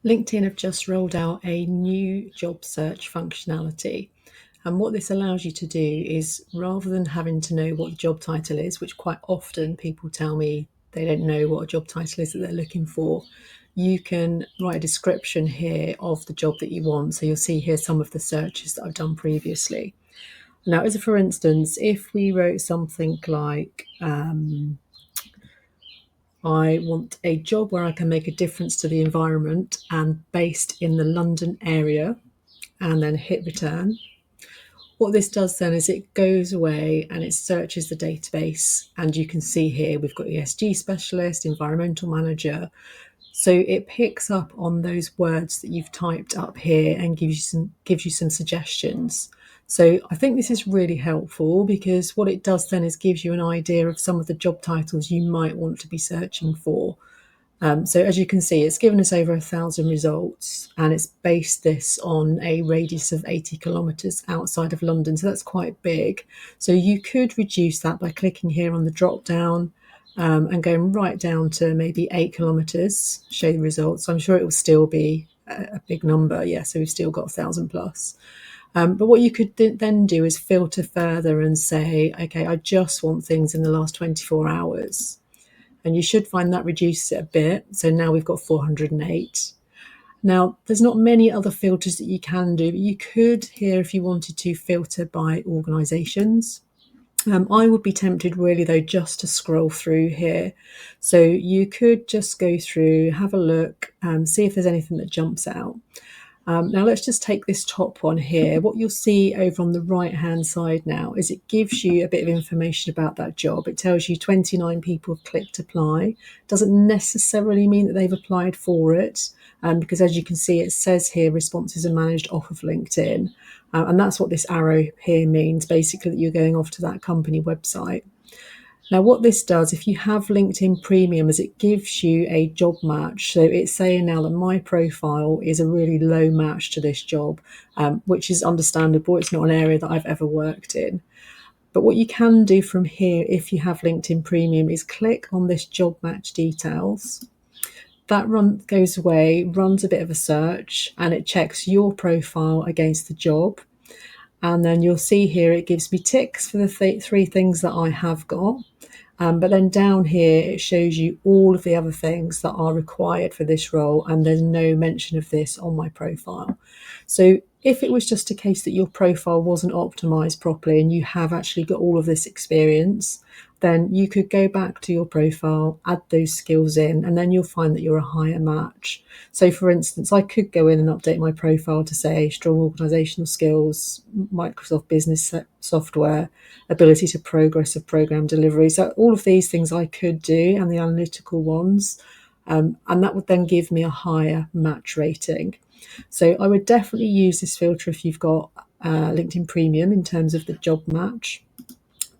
LinkedIn have just rolled out a new job search functionality. And what this allows you to do is, rather than having to know what the job title is, which quite often people tell me they don't know what a job title is that they're looking for, you can write a description here of the job that you want. So you'll see here some of the searches that I've done previously. Now, as a for instance, if we wrote something like, I want a job where I can make a difference to the environment and based in the London area, and then hit return. What this does then is it goes away and it searches the database, and you can see here we've got ESG specialist, environmental manager. So it picks up on those words that you've typed up here and gives you some suggestions. So I think this is really helpful, because what it does then is gives you an idea of some of the job titles you might want to be searching for. So as you can see, it's given us over 1,000 results, and it's based this on a radius of 80 kilometres outside of London. So that's quite big. So you could reduce that by clicking here on the drop down and going right down to maybe 8 kilometres, show the results. I'm sure it will still be a big number. Yeah, so we've still got 1,000 plus. But what you could then do is filter further and say, okay, I just want things in the last 24 hours. And you should find that reduces it a bit. So now we've got 408. Now, there's not many other filters that you can do, but you could here, if you wanted to, filter by organisations. I would be tempted really though just to scroll through here. So you could just go through, have a look, see if there's anything that jumps out. Now let's just take this top one here. What you'll see over on the right hand side now is it gives you a bit of information about that job. It tells you 29 people have clicked apply. Doesn't necessarily mean that they've applied for it, because as you can see, it says here responses are managed off of LinkedIn. And that's what this arrow here means, basically that you're going off to that company website. Now, what this does, if you have LinkedIn Premium, is it gives you a job match. So it's saying now that my profile is a really low match to this job, which is understandable. It's not an area that I've ever worked in. But what you can do from here, if you have LinkedIn Premium, is click on this job match details. That goes away, runs a bit of a search, and it checks your profile against the job. And then you'll see here it gives me ticks for the three things that I have got. But then down here, it shows you all of the other things that are required for this role, and there's no mention of this on my profile. So if it was just a case that your profile wasn't optimized properly and you have actually got all of this experience, then you could go back to your profile, add those skills in, and then you'll find that you're a higher match. So for instance, I could go in and update my profile to say strong organizational skills, Microsoft business software, ability to progress of program delivery. So all of these things I could do, and the analytical ones, and that would then give me a higher match rating. So I would definitely use this filter if you've got LinkedIn Premium in terms of the job match.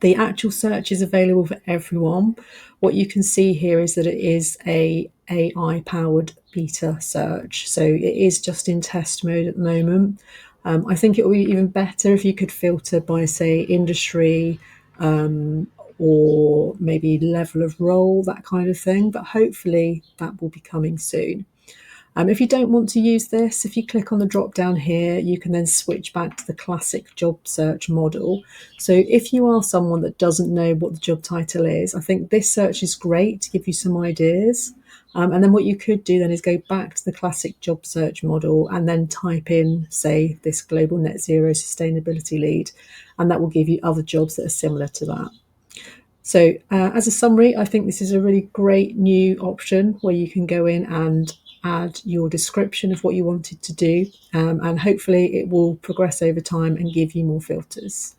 The actual search is available for everyone. What you can see here is that it is a AI powered beta search. So it is just in test mode at the moment. I think it would be even better if you could filter by, say, industry, or maybe level of role, that kind of thing. But hopefully that will be coming soon. If you don't want to use this, if you click on the drop down here, you can then switch back to the classic job search model. So if you are someone that doesn't know what the job title is, I think this search is great to give you some ideas. And then what you could do then is go back to the classic job search model and then type in, say, this global net zero sustainability lead, and that will give you other jobs that are similar to that. So as a summary, I think this is a really great new option where you can go in and add your description of what you wanted to do, and hopefully it will progress over time and give you more filters.